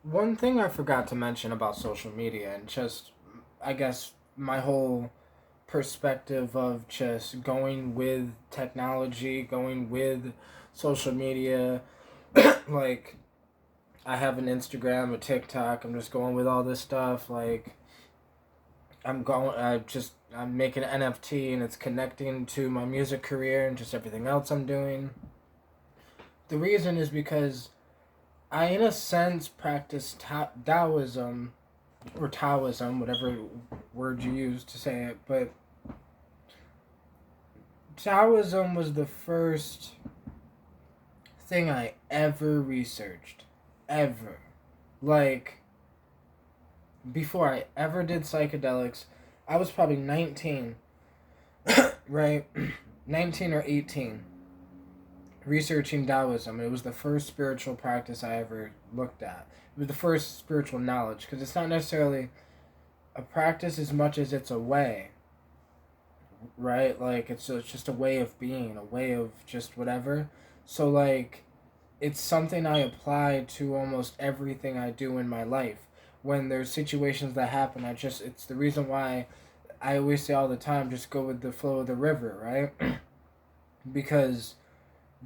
One thing I forgot to mention about social media and just, I guess, my whole perspective of just going with technology, going with social media. Like, I have an Instagram, a TikTok. I'm just going with all this stuff. Like, I'm making an NFT and it's connecting to my music career and just everything else I'm doing. The reason is because I, in a sense, practice Taoism or Taoism, whatever word you use to say it, but Taoism was the first thing I ever researched. Ever. Like, before I ever did psychedelics, I was probably 19, right? 19 or 18, researching Taoism. It was the first spiritual practice I ever looked at. It was the first spiritual knowledge, because it's not necessarily a practice as much as it's a way, right? Like, it's just a way of being, a way of just whatever. So, like, it's something I apply to almost everything I do in my life. When there's situations that happen, it's the reason why I always say all the time, just go with the flow of the river, right? Because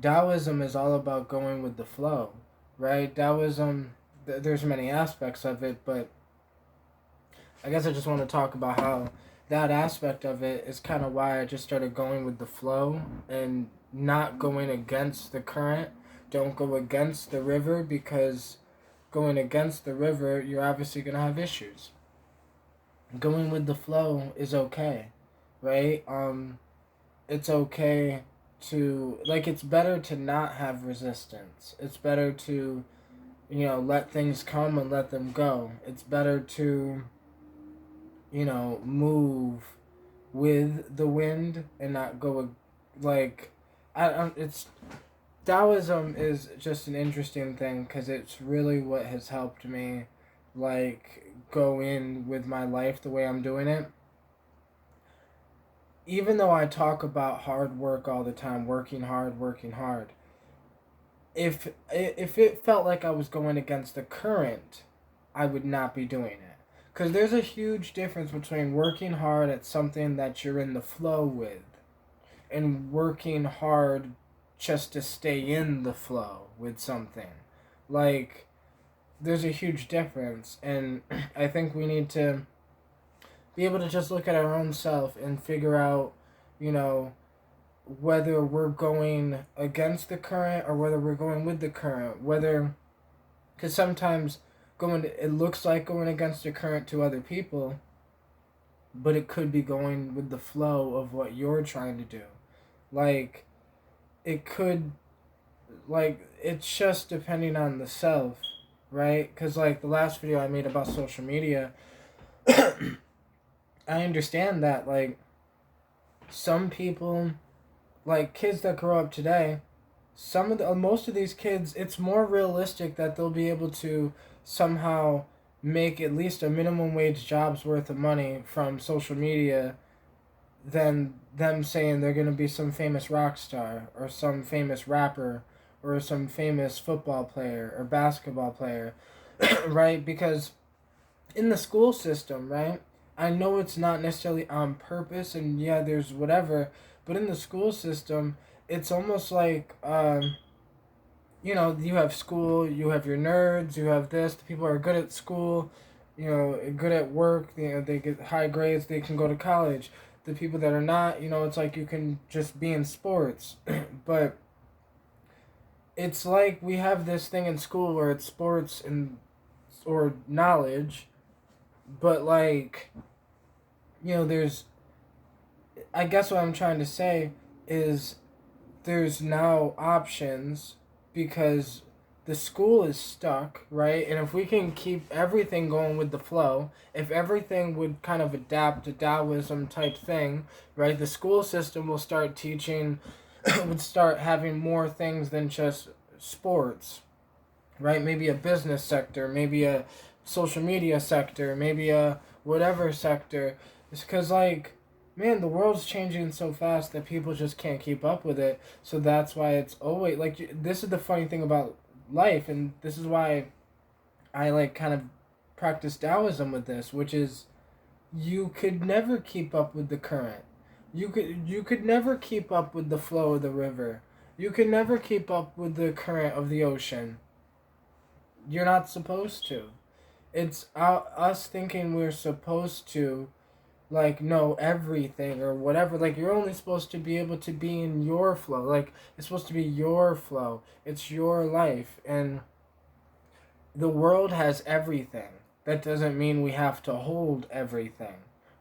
Taoism is all about going with the flow, right? Taoism, there's many aspects of it, but I guess I just want to talk about how that aspect of it is kind of why I just started going with the flow and not going against the current. Don't go against the river, because going against the river, you're obviously going to have issues. Going with the flow is okay, right? It's okay to, like, it's better to not have resistance. It's better to, let things come and let them go. It's better to, move with the wind and not go, like, it's Taoism is just an interesting thing because it's really what has helped me, like, go in with my life the way I'm doing it. Even though I talk about hard work all the time, working hard, if it felt like I was going against the current, I would not be doing it. Because there's a huge difference between working hard at something that you're in the flow with and working hard just to stay in the flow with something. Like, there's a huge difference, and I think we need to be able to just look at our own self and figure out, you know, whether we're going against the current or whether we're going with the current. Whether, because sometimes it looks like going against the current to other people, but it could be going with the flow of what you're trying to do. Like, it could, like, it's just depending on the self, right? Because, like, the last video I made about social media, I understand that, like, some people, like, kids that grow up today, most of these kids, it's more realistic that they'll be able to somehow make at least a minimum wage job's worth of money from social media than them saying they're going to be some famous rock star or some famous rapper or some famous football player or basketball player, right? Because in the school system, right? I know it's not necessarily on purpose, and yeah, there's whatever, but in the school system, it's almost like, you have school, you have your nerds, you have this. The people are good at school, good at work. They get high grades. They can go to college. The people that are not, it's like you can just be in sports, but it's like we have this thing in school where it's sports and or knowledge, but, like, there's, I guess what I'm trying to say is there's now options because the school is stuck, right? And if we can keep everything going with the flow, if everything would kind of adapt to Taoism type thing, right? The school system will start teaching, would start having more things than just sports, right? Maybe a business sector, maybe a social media sector, maybe a whatever sector. It's because, like, man, the world's changing so fast that people just can't keep up with it. So that's why it's always like, this is the funny thing about life, and this is why I like kind of practice Taoism with this, which is you could never keep up with the current. You could never keep up with the flow of the river. You could never keep up with the current of the ocean. You're not supposed to. It's us thinking we're supposed to like know everything or whatever. Like you're only supposed to be able to be in your flow. Like it's supposed to be your flow. It's your life, and the world has everything. That doesn't mean we have to hold everything,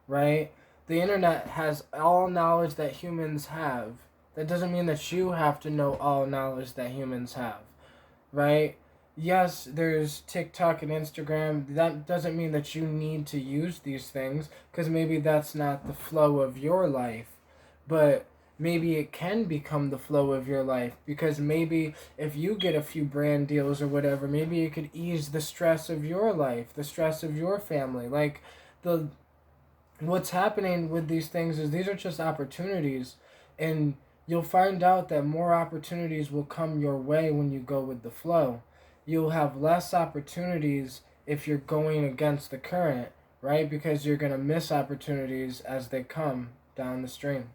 right? The internet has all knowledge that humans have. That doesn't mean that you have to know all knowledge that humans have, right? Yes, there's TikTok and Instagram. That doesn't mean that you need to use these things because maybe that's not the flow of your life. But maybe it can become the flow of your life because maybe if you get a few brand deals or whatever, maybe it could ease the stress of your life, the stress of your family. Like the what's happening with these things is these are just opportunities, and you'll find out that more opportunities will come your way when you go with the flow. You'll have less opportunities if you're going against the current, right? Because you're going to miss opportunities as they come down the stream.